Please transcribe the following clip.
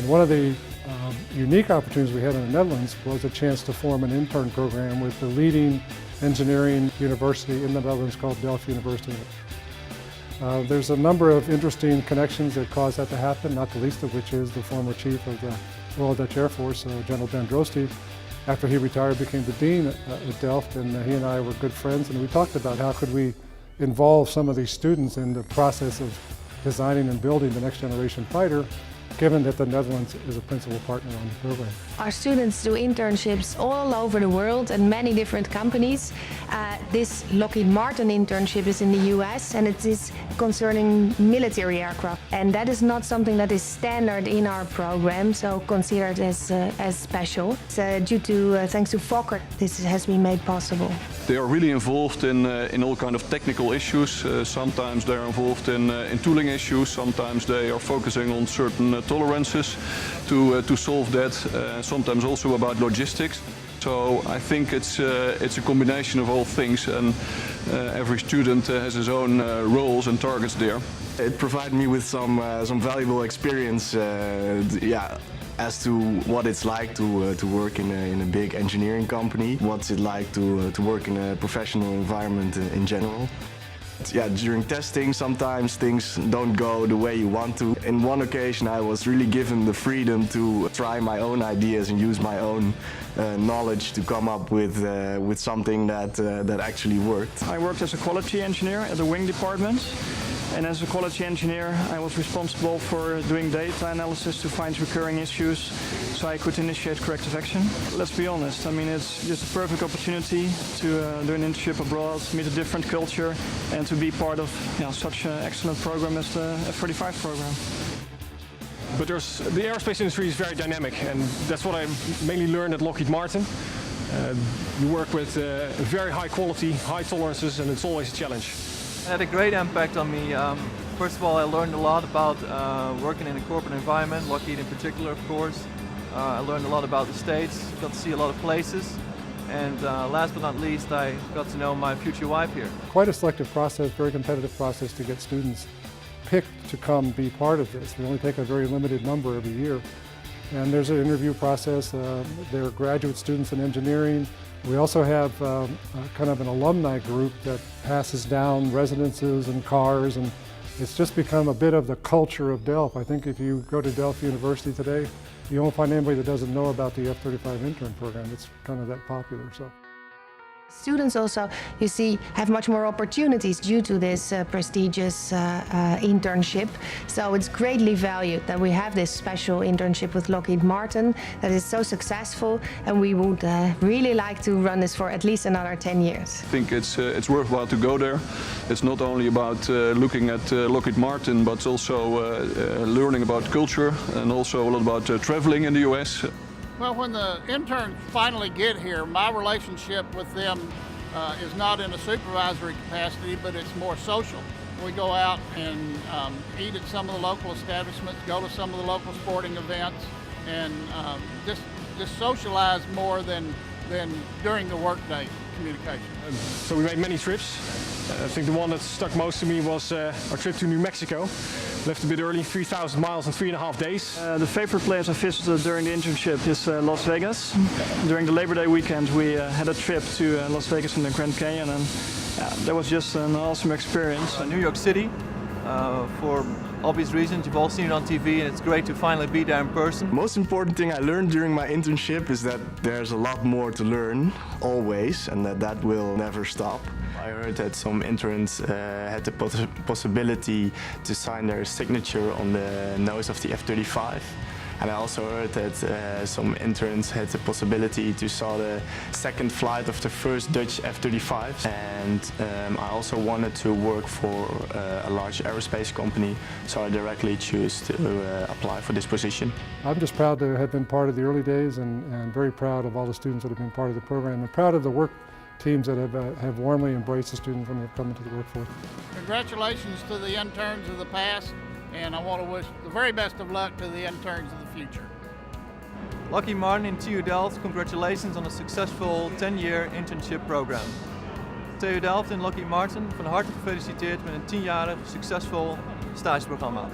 And one of the unique opportunities we had in the Netherlands was a chance to form an intern program with the leading engineering university in the Netherlands called Delft University. There's a number of interesting connections that caused that to happen, not the least of which is the former chief of the Royal Dutch Air Force, General Ben Droste. After he retired, became the dean at Delft, and he and I were good friends, and we talked about how could we involve some of these students in the process of designing and building the next generation fighter, given that the Netherlands is a principal partner on the program. Our students do internships all over the world and many different companies. This Lockheed Martin internship is in the US and it is concerning military aircraft. And that is not something that is standard in our program, so considered as special. Thanks to Fokker, this has been made possible. They are really involved in all kind of technical issues. Sometimes they are involved in tooling issues. Sometimes they are focusing on certain tolerances to solve that. Sometimes also about logistics. So I think it's a combination of all things, and every student has his own roles and targets there. It provided me with some valuable experience. As to what it's like to work in a big engineering company, what's it like to work in a professional environment in general. Yeah, during testing sometimes things don't go the way you want to. In one occasion I was really given the freedom to try my own ideas and use my own knowledge to come up with something that actually worked. I worked as a quality engineer at the wing department. And as a quality engineer, I was responsible for doing data analysis to find recurring issues so I could initiate corrective action. Let's be honest, I mean, it's just a perfect opportunity to do an internship abroad, meet a different culture, and to be part of such an excellent program as the F-35 program. But the aerospace industry is very dynamic, and that's what I mainly learned at Lockheed Martin. You work with very high quality, high tolerances, and it's always a challenge. It had a great impact on me. First of all, I learned a lot about working in a corporate environment, Lockheed in particular, of course. I learned a lot about the States, got to see a lot of places, and last but not least, I got to know my future wife here. Quite a selective process, very competitive process to get students picked to come be part of this. We only take a very limited number every year. And there's an interview process. There are graduate students in engineering. We also have kind of an alumni group that passes down residences and cars, and it's just become a bit of the culture of Delft. I think if you go to Delft University today, you won't find anybody that doesn't know about the F-35 intern program. It's kind of that popular. So. Students also, you see, have much more opportunities due to this prestigious internship. So it's greatly valued that we have this special internship with Lockheed Martin that is so successful, and we would really like to run this for at least another 10 years. I think it's worthwhile to go there. It's not only about looking at Lockheed Martin, but also learning about culture and also a lot about traveling in the US. Well, when the interns finally get here, my relationship with them is not in a supervisory capacity, but it's more social. We go out and eat at some of the local establishments, go to some of the local sporting events, and just socialize more than during the workday communication. So we made many trips. I think the one that stuck most to me was our trip to New Mexico. Left a bit early, 3,000 miles in 3.5 days. The favorite place I visited during the internship is Las Vegas. During the Labor Day weekend we had a trip to Las Vegas and the Grand Canyon, and that was just an awesome experience. New York City, for obvious reasons, you've all seen it on TV, and it's great to finally be there in person. The most important thing I learned during my internship is that there's a lot more to learn, always, and that will never stop. I heard that some interns had the possibility to sign their signature on the nose of the F-35. And I also heard that some interns had the possibility to saw the second flight of the first Dutch F-35. And I also wanted to work for a large aerospace company, so I directly chose to apply for this position. I'm just proud to have been part of the early days, and very proud of all the students that have been part of the program, and proud of the work teams that have warmly embraced the students when they've come into the workforce. Congratulations to the interns of the past, and I want to wish the very best of luck to the interns of the future. Lockheed Martin in TU Delft, congratulations on a successful 10-year internship program. TU Delft en Lockheed Martin van harte gefeliciteerd met een 10-jarig succesvol stageprogramma.